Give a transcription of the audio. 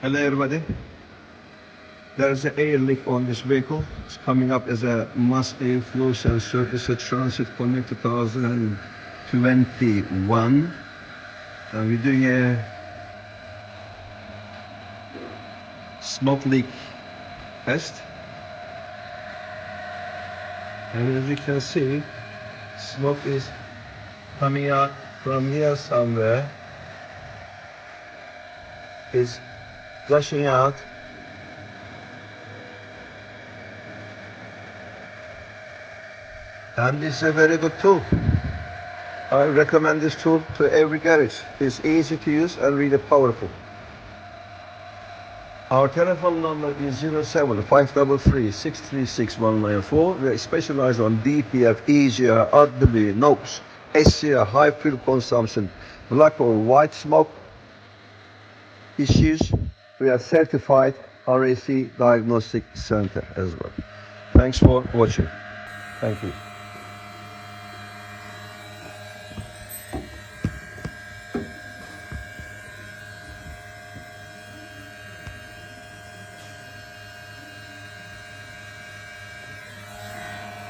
Hello everybody. There's an air leak on this vehicle. It's coming up as a mass airflow sensor. It's a Transit Connect 2021. And we're doing a smoke leak test. And as you can see, smoke is coming out from here somewhere. It's flushing out. And it's a very good tool. I recommend this tool to every garage. It's easy to use and really powerful. Our telephone number is 07-533-636-194. We specialize on DPF, EGR, AdBlue, NOx, SCR, high fuel consumption, black or white smoke issues. We are certified RAC Diagnostic Center as well. Thanks for watching. Thank you.